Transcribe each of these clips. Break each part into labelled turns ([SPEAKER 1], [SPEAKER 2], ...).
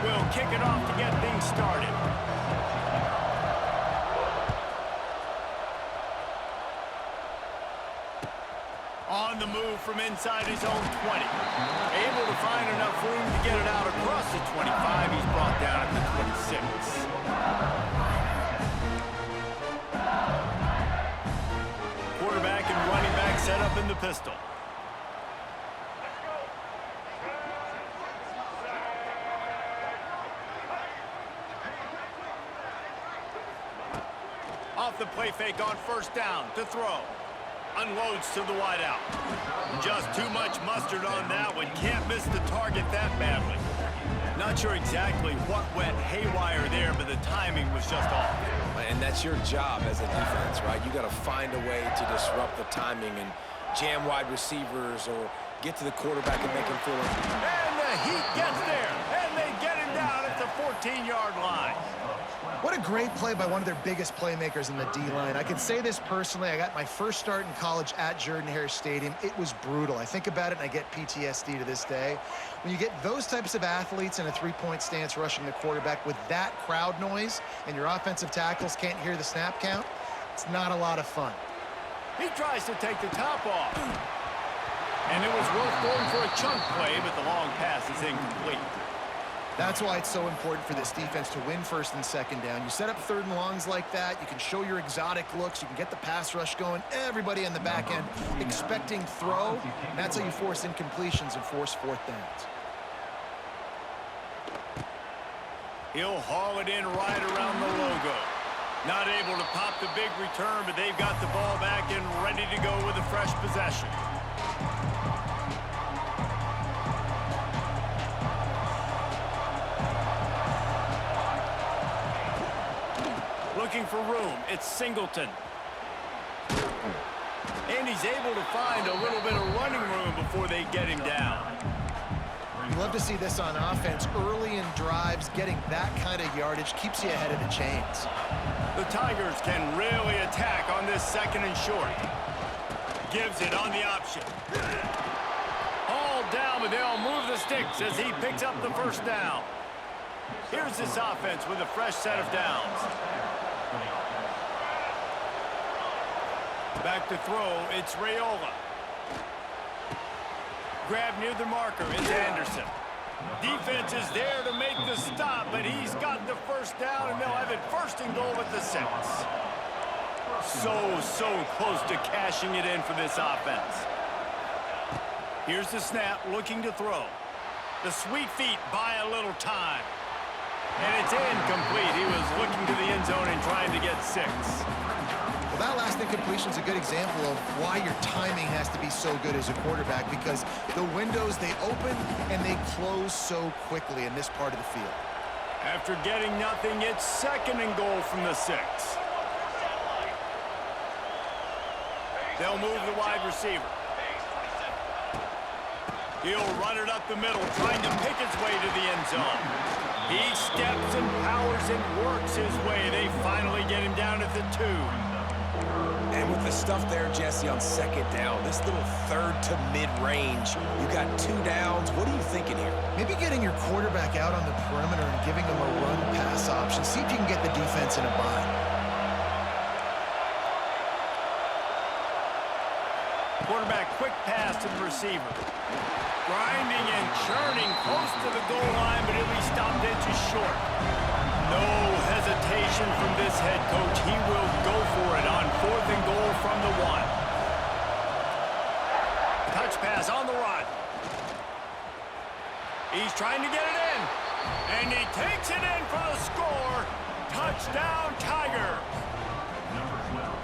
[SPEAKER 1] will kick it off to get things started. On the move from inside his own 20. Able to find enough room to get it out across the 25. He's brought down at the 26. Quarterback and running back set up in the pistol. Off the play fake on first down to throw. Unloads to the wideout. Just too much mustard on that one. Can't miss the target that badly. Not sure exactly what went haywire there, but the timing was just off.
[SPEAKER 2] And that's your job as a defense, right? You got to find a way to disrupt the timing and jam wide receivers or get to the quarterback and make him feel it.
[SPEAKER 1] And the heat gets there, and they get him down at the 14-yard line.
[SPEAKER 3] What a great play by one of their biggest playmakers in the D-line. I can say this personally. I got my first start in college at Jordan-Hare Stadium. It was brutal. I think about it, and I get PTSD to this day. When you get those types of athletes in a three-point stance rushing the quarterback with that crowd noise and your offensive tackles can't hear the snap count, it's not a lot of fun.
[SPEAKER 1] He tries to take the top off. And it was worth going for a chunk play, but the long pass is incomplete.
[SPEAKER 3] That's why it's so important for this defense to win first and second down. You set up third and longs like that, you can show your exotic looks, you can get the pass rush going, everybody in the back end expecting throw, and that's how you force incompletions and force fourth downs.
[SPEAKER 1] He'll haul it in right around the logo. Not able to pop the big return, but they've got the ball back and ready to go with a fresh possession. Looking for room, it's Singleton. And he's able to find a little bit of running room before they get him down.
[SPEAKER 3] You love to see this on offense. Early in drives, getting that kind of yardage keeps you ahead of the chains.
[SPEAKER 1] The Tigers can really attack on this second and short. Gives it on the option. Hauled down, but they'll move the sticks as he picks up the first down. Here's this offense with a fresh set of downs. Back to throw, it's Raiola. Grab near the marker is Anderson. Defense is there to make the stop, but he's got the first down, and they'll have it first and goal at the 6. So close to cashing it in for this offense. Here's the snap, looking to throw. The sweet feet buy a little time. And it's incomplete. He was looking to the end zone and trying to get 6.
[SPEAKER 3] Well, that last incompletion is a good example of why your timing has to be so good as a quarterback, because the windows, they open and they close so quickly in this part of the field.
[SPEAKER 1] After getting nothing, it's second and goal from the 6. They'll move the wide receiver. He'll run it up the middle, trying to pick its way to the end zone. He steps and powers and works his way. They finally get him down at the 2.
[SPEAKER 2] And with the stuff there, Jesse, on second down, this little third to mid-range, you got 2 downs. What are you thinking here?
[SPEAKER 3] Maybe getting your quarterback out on the perimeter and giving him a run-pass option. See if you can get the defense in a bind.
[SPEAKER 1] Quarterback, quick pass to the receiver. Grinding and churning close to the goal line, but he'll be stopped inches short. No hesitation from this head coach. He will go for it on fourth and goal from the 1. Touch pass on the run. He's trying to get it in. And he takes it in for the score. Touchdown, Tigers.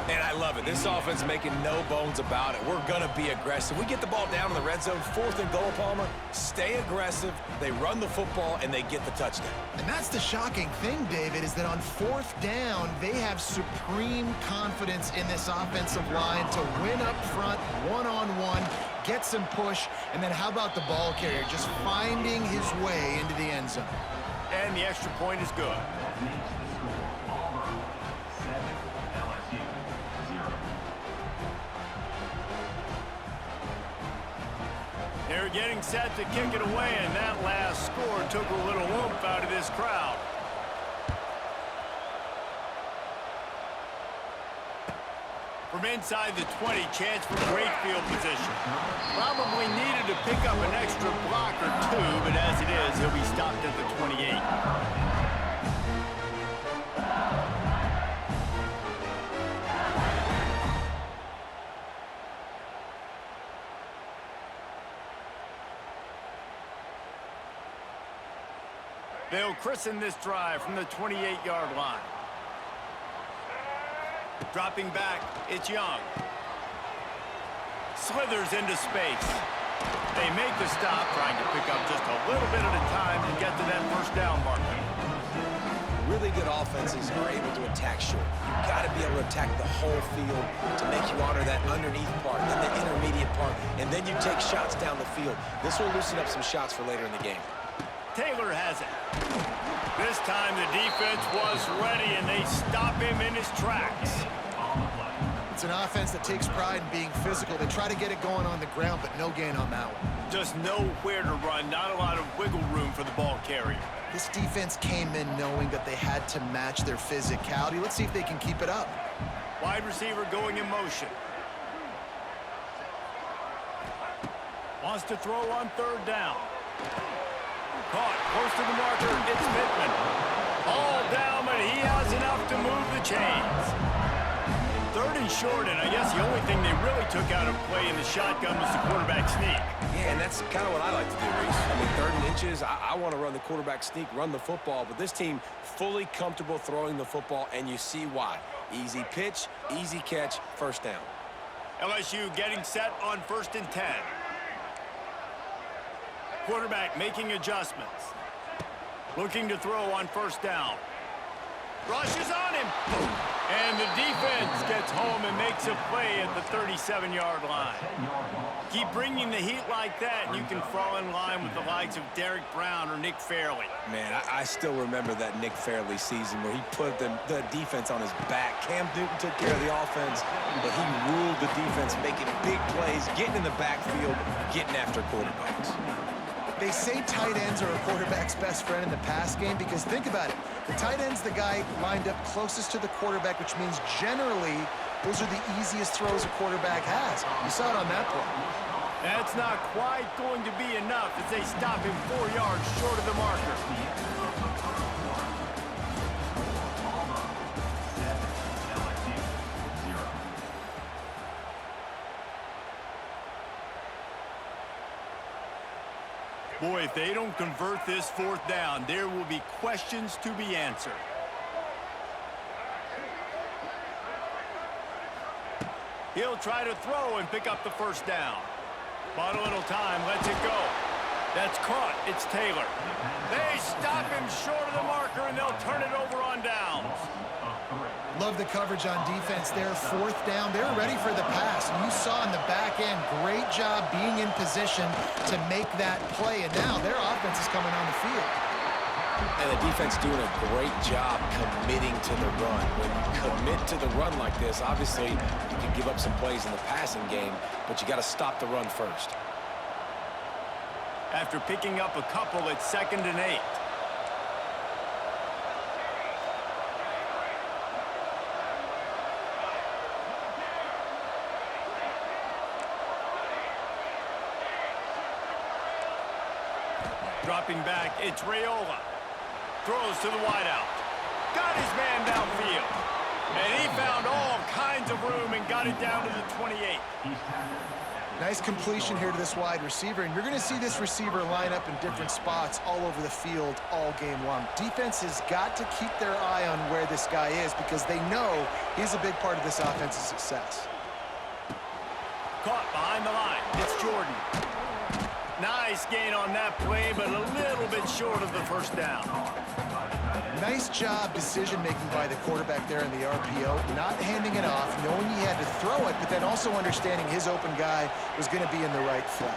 [SPEAKER 2] And I love it. This offense making no bones about it. We're going to be aggressive. We get the ball down in the red zone, fourth and goal, Palmer. Stay aggressive. They run the football, and they get the touchdown.
[SPEAKER 3] And that's the shocking thing, David, is that on fourth down, they have supreme confidence in this offensive line to win up front, one-on-one, get some push, and then how about the ball carrier just finding his way into the end zone?
[SPEAKER 1] And the extra point is good. Their getting set to kick it away, and that last score took a little oomph out of this crowd. From inside the 20, chance for great field position. Probably needed to pick up an extra block or two, but as it is, he'll be stopped at the 28. They'll christen this drive from the 28-yard line. Dropping back, it's Young. Slithers into space. They make the stop, trying to pick up just a little bit at a time to get to that first down marker.
[SPEAKER 2] Really good offenses are able to attack short. You've got to be able to attack the whole field to make you honor that underneath part, then the intermediate part, and then you take shots down the field. This will loosen up some shots for later in the game.
[SPEAKER 1] Taylor has it. This time the defense was ready, and they stop him in his tracks.
[SPEAKER 3] It's an offense that takes pride in being physical. They try to get it going on the ground, but no gain on that one.
[SPEAKER 1] Just nowhere to run, not a lot of wiggle room for the ball carrier.
[SPEAKER 3] This defense came in knowing that they had to match their physicality. Let's see if they can keep it up.
[SPEAKER 1] Wide receiver going in motion. Wants to throw on third down. Caught close to the marker. It's Pittman. All down, but he has enough to move the chains. Third and short, and I guess the only thing they really took out of play in the shotgun was the quarterback sneak.
[SPEAKER 2] Yeah, and that's kind of what I like to do, Reese. I mean, third and inches, I want to run the quarterback sneak, run the football, but this team fully comfortable throwing the football, and you see why. Easy pitch, easy catch, first down.
[SPEAKER 1] LSU getting set on 1st and 10. Quarterback making adjustments. Looking to throw on first down. Rushes on him. And the defense gets home and makes a play at the 37-yard line. Keep bringing the heat like that, and you can fall in line with the likes of Derek Brown or Nick Fairley.
[SPEAKER 2] Man, I still remember that Nick Fairley season where he put the defense on his back. Cam Newton took care of the offense, but he ruled the defense, making big plays, getting in the backfield, getting after quarterbacks.
[SPEAKER 3] They say tight ends are a quarterback's best friend in the pass game because think about it. The tight end's the guy lined up closest to the quarterback, which means generally those are the easiest throws a quarterback has. You saw it on that play.
[SPEAKER 1] That's not quite going to be enough as they stop him 4 yards short of the marker. Boy, if they don't convert this 4th down, there will be questions to be answered. He'll try to throw and pick up the first down. Bought a little time, lets it go. That's caught. It's Taylor. They stop him short of the marker, and they'll turn it over on downs.
[SPEAKER 3] Love the coverage on defense there. 4th down. They're ready for the pass. And you saw in the back end, great job being in position to make that play. And now their offense is coming on the field.
[SPEAKER 2] And the defense doing a great job committing to the run. When you commit to the run like this, obviously you can give up some plays in the passing game, but you got to stop the run first.
[SPEAKER 1] After picking up a couple, it's 2nd and 8. Dropping back, it's Raiola. Throws to the wideout. Got his man downfield. And he found all kinds of room and got it down to the 28.
[SPEAKER 3] Nice completion here to this wide receiver. And you're going to see this receiver line up in different spots all over the field all game long. Defense has got to keep their eye on where this guy is because they know he's a big part of this offense's success.
[SPEAKER 1] Caught behind the line. It's Jordan. Nice gain on that play, but a little bit short of the first down.
[SPEAKER 3] Nice job decision-making by the quarterback there in the RPO, not handing it off, knowing he had to throw it, but then also understanding his open guy was going to be in the right flat.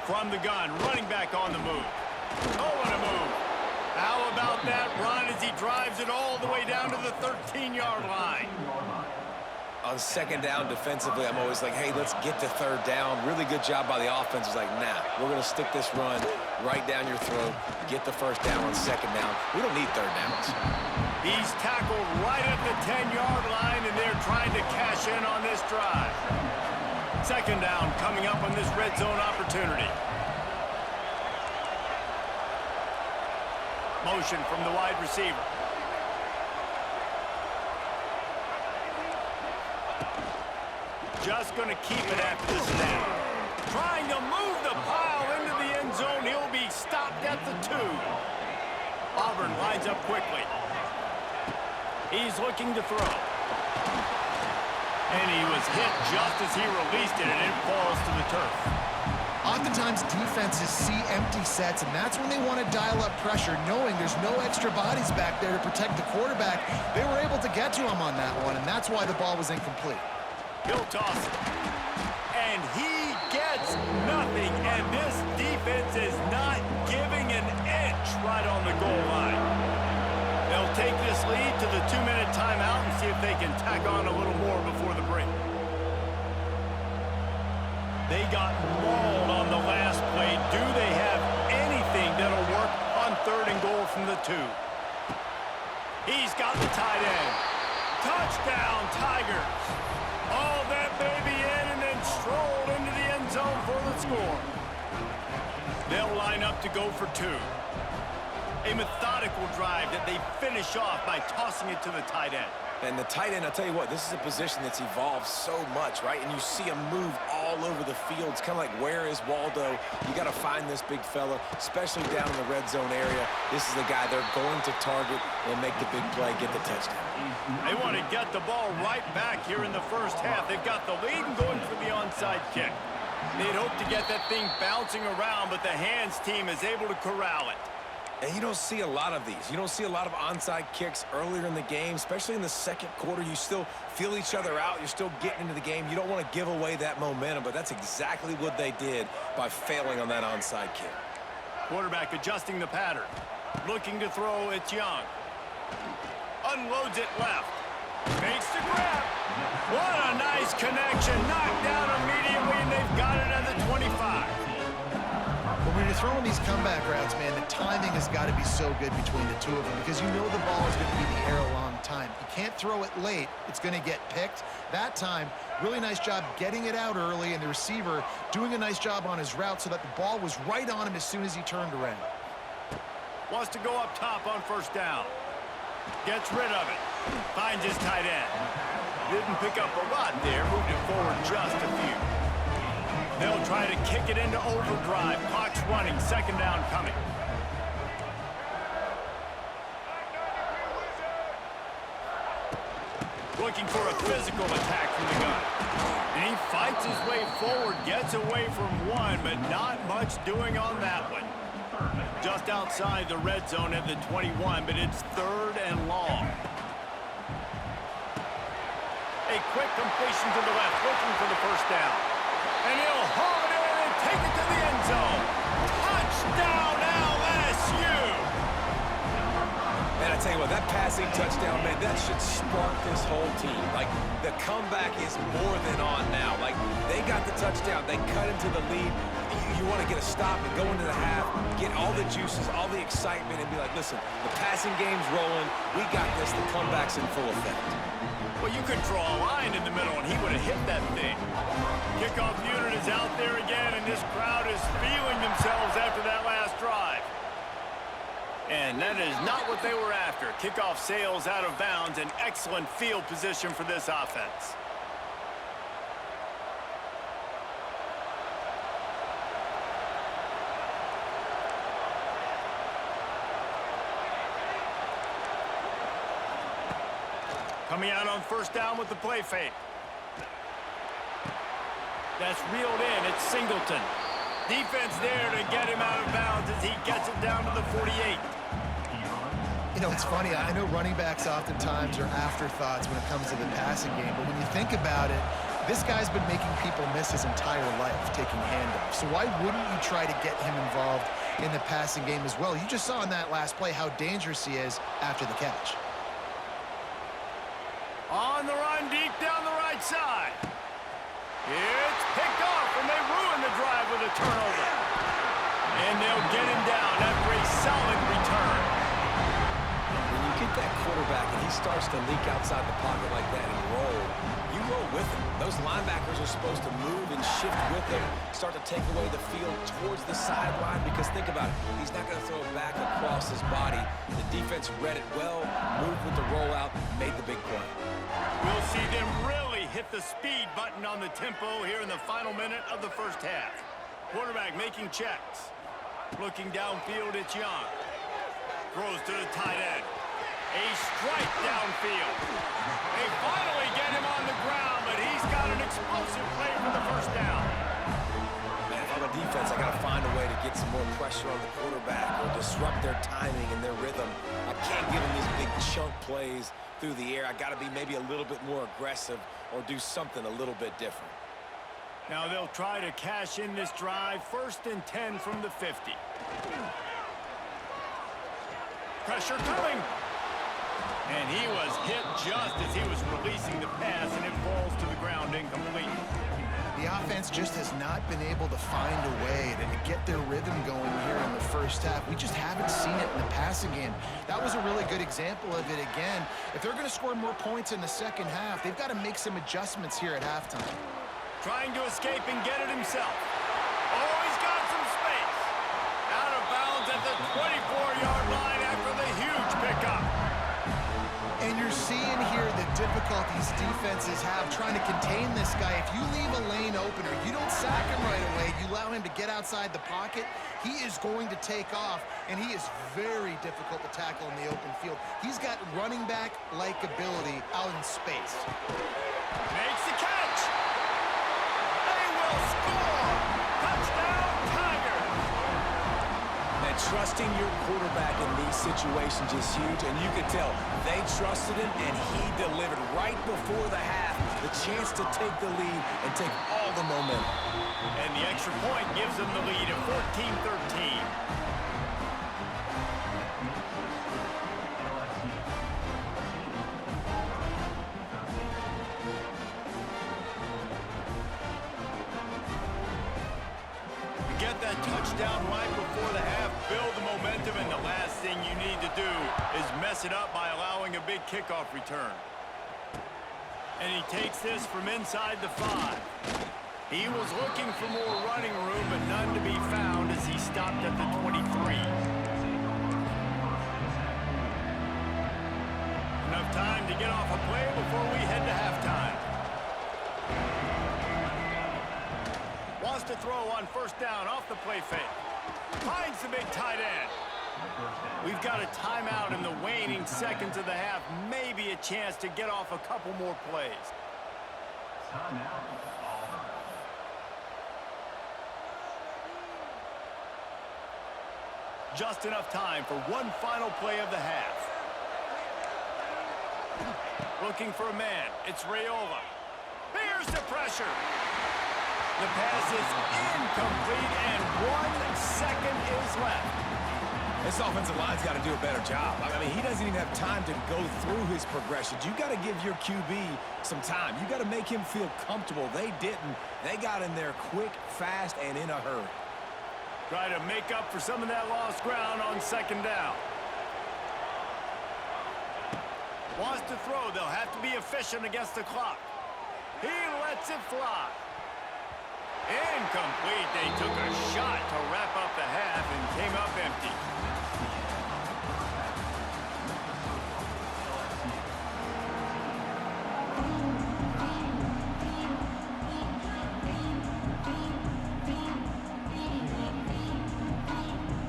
[SPEAKER 1] From the gun, running back on the move. Oh, what a move. How about that run as he drives it all the way down to the 13-yard line?
[SPEAKER 2] On second down defensively, I'm always like, hey, let's get to third down. Really good job by the offense. It's like, nah, we're going to stick this run right down your throat, get the first down on second down. We don't need third downs.
[SPEAKER 1] He's tackled right at the 10-yard line, and they're trying to cash in on this drive. Second down coming up on this red zone opportunity. Motion from the wide receiver. Just going to keep it after the snap. Trying to move the pile into the end zone. He'll be stopped at the 2. Auburn lines up quickly. He's looking to throw. And he was hit just as he released it, and it falls to the turf.
[SPEAKER 3] Oftentimes, defenses see empty sets, and that's when they want to dial up pressure, knowing there's no extra bodies back there to protect the quarterback. They were able to get to him on that one, and that's why the ball was incomplete.
[SPEAKER 1] He'll toss it. And he gets nothing. And this defense is not giving an inch right on the goal line. They'll take this lead to the 2-minute timeout and see if they can tack on a little more before the break. They got mauled on the last play. Do they have anything that'll work on 3rd and goal from the 2? He's got the tight end. Touchdown, Tigers. All that baby in and then strolled into the end zone for the score. They'll line up to go for 2. A methodical drive that they finish off by tossing it to the tight end.
[SPEAKER 2] And the tight end, I'll tell you what, this is a position that's evolved so much, right? And you see him move all over the field. It's kind of like, where is Waldo? You got to find this big fella, especially down in the red zone area. This is the guy they're going to target and make the big play, get the touchdown.
[SPEAKER 1] They want to get the ball right back here in the first half. They've got the lead and going for the onside kick. They'd hope to get that thing bouncing around, but the hands team is able to corral it.
[SPEAKER 2] And you don't see a lot of these. You don't see a lot of onside kicks earlier in the game, especially in the second quarter. You still feel each other out. You're still getting into the game. You don't want to give away that momentum, but that's exactly what they did by failing on that onside kick.
[SPEAKER 1] Quarterback adjusting the pattern. Looking to throw, it's Young. Unloads it left. Makes the grab. What a nice connection. Knocked down immediately, and they've got it at the 25.
[SPEAKER 3] But when you're throwing these comeback routes, man, the timing has got to be so good between the two of them because you know the ball is going to be in the air a long time. You can't throw it late. It's going to get picked. That time, really nice job getting it out early, and the receiver doing a nice job on his route so that the ball was right on him as soon as he turned around.
[SPEAKER 1] Wants to go up top on first down. Gets rid of it. Finds his tight end. Didn't pick up a lot there. Moved it forward just a few. They'll try to kick it into overdrive. Clock's running. Second down coming. Looking for a physical attack from the gun. And he fights his way forward. Gets away from one, but not much doing on that one. Just outside the red zone at the 21, but it's 3rd and long. A quick completion to the left, looking for the first down. And he'll haul it in and take it to the end zone. Touchdown, LSU!
[SPEAKER 2] Man, I tell you what, that passing touchdown, man, that should spark this whole team. Like, the comeback is more than on now. Like, they got the touchdown. They cut into the lead. You want to get a stop and go into the half, get all the juices, all the excitement, and be like, listen, the passing game's rolling. We got this. The comeback's in full effect.
[SPEAKER 1] Well, you could draw a line in the middle, and he would have hit that thing. Kickoff unit is out there again, and this crowd is feeling themselves after that last drive. And that is not what they were after. Kickoff sails out of bounds, an excellent field position for this offense. Coming out on first down with the play fake. That's reeled in. It's Singleton. Defense there to get him out of bounds as he gets it down to the 48.
[SPEAKER 3] You know, it's funny. I know running backs oftentimes are afterthoughts when it comes to the passing game, but when you think about it, this guy's been making people miss his entire life taking handoffs. So why wouldn't you try to get him involved in the passing game as well? You just saw in that last play how dangerous he is after the catch.
[SPEAKER 1] On the run, deep down the right outside. It's picked off, and they ruin the drive with a turnover. And they'll get him down after a solid return.
[SPEAKER 2] When you get that quarterback and he starts to leak outside the pocket like that and roll, you roll with him. Those linebackers are supposed to move and shift with him, start to take away the field towards the sideline, because think about it, he's not going to throw it back across his body. The defense read it well, moved with the rollout, made the big play.
[SPEAKER 1] We'll see them really hit the speed button on the tempo here in the final minute of the first half. Quarterback making checks. Looking downfield, it's Young. Throws to the tight end. A strike downfield. They finally get him on the ground, but he's got an explosive play for the first down.
[SPEAKER 2] Man, if I'm a defense, I got to find a way to get some more pressure on the quarterback or disrupt their timing and their rhythm. I can't give them these big chunk plays through the air. I got to be maybe a little bit more aggressive or do something a little bit different.
[SPEAKER 1] Now they'll try to cash in this drive. 1st and 10 from the 50. Pressure coming. And he was hit just as he was releasing the pass, and it falls to the ground incomplete.
[SPEAKER 3] The offense just has not been able to find a way to get their rhythm going here in the first half. We just haven't seen it in the passing game. That was a really good example of it again. If they're going to score more points in the second half, they've got to make some adjustments here at halftime.
[SPEAKER 1] Trying to escape and get it himself. Oh, he's got some space. Out of bounds at the 24-yard line after the huge pickup.
[SPEAKER 3] And you're seeing here the difficulties defenses have trying to contain this guy. If you leave a lane open or you don't sack him right away, you allow him to get outside the pocket, he is going to take off, and he is very difficult to tackle in the open field. He's got running back-like ability out in space.
[SPEAKER 1] Makes the catch. They will score. Touchdown, Tigers.
[SPEAKER 2] And trusting your quarterback in these situations is huge, and you can tell they trusted him, and he delivered right before the half, the chance to take the lead and take all the momentum.
[SPEAKER 1] And the extra point gives them the lead at 14-13. Get that touchdown right before the half, build the momentum, and the last thing you need to do is mess it up by allowing a big kickoff return. And he takes this from inside the 5. He was looking for more running room, but none to be found as he stopped at the 23. Enough time to get off a play before we head to halftime. Wants to throw on 1st down off the play fake. Finds the big tight end. We've got a timeout in the waning seconds of the half. Maybe a chance to get off a couple more plays. Just enough time for one final play of the half. Looking for a man. It's Raiola. Here's the pressure. The pass is incomplete, and 1 second is left.
[SPEAKER 2] This offensive line's got to do a better job. I mean, he doesn't even have time to go through his progressions. You got to give your QB some time. You got to make him feel comfortable. They didn't. They got in there quick, fast, and in a hurry.
[SPEAKER 1] Try to make up for some of that lost ground on 2nd down. Wants to throw. They'll have to be efficient against the clock. He lets it fly. Incomplete. They took a shot to wrap up the half and came up empty.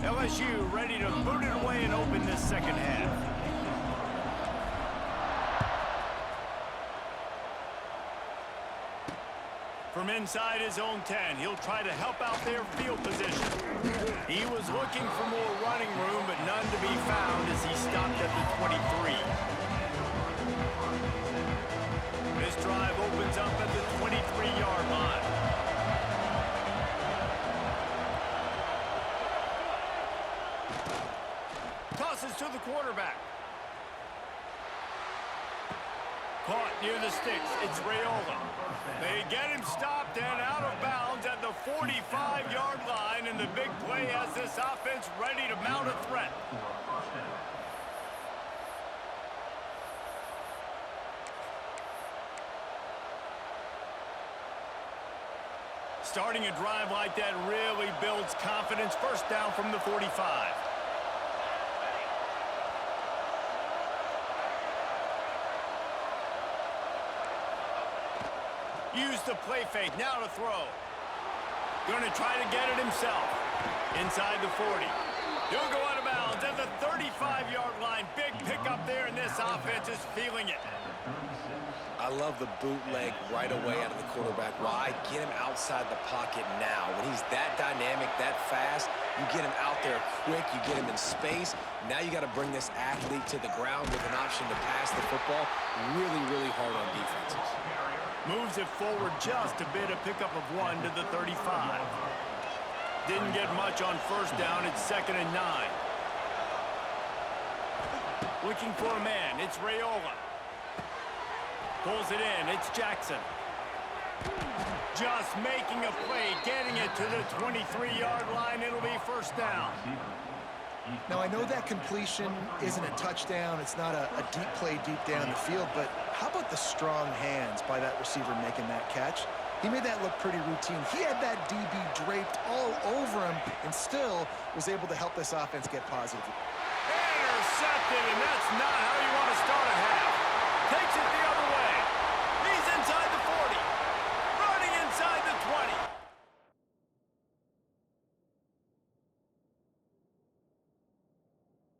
[SPEAKER 1] LSU ready to boot it away and open this second half. From inside his own 10, he'll try to help out their field position. He was looking for more running room, but none to be found as he stopped at the 23. This drive opens up at the 23-yard line. Tosses to the quarterback. Caught near the sticks. It's Raiola. They get him stopped and out of bounds at the 45-yard line, and the big play has this offense ready to mount a threat. Starting a drive like that really builds confidence. First down from the 45. Use the play fake. Now to throw. Going to try to get it himself. Inside the 40. He'll go out of bounds at the 35-yard line. Big pickup there, and this offense is feeling it.
[SPEAKER 2] I love the bootleg right away out of the quarterback. Why? Get him outside the pocket now. When he's that dynamic, that fast, you get him out there quick, you get him in space. Now you got to bring this athlete to the ground with an option to pass the football. Really, really hard on defenses.
[SPEAKER 1] Moves it forward just a bit, a pickup of 1 to the 35. Didn't get much on first down. It's 2nd and 9. Looking for a man. It's Raiola. Pulls it in. It's Jackson. Just making a play, getting it to the 23-yard line. It'll be first down.
[SPEAKER 3] Now, I know that completion isn't a touchdown. It's not a deep play deep down the field, but how about the strong hands by that receiver making that catch? He made that look pretty routine. He had that DB draped all over him and still was able to help this offense get positive.
[SPEAKER 1] Intercepted, and that's not how you want to start a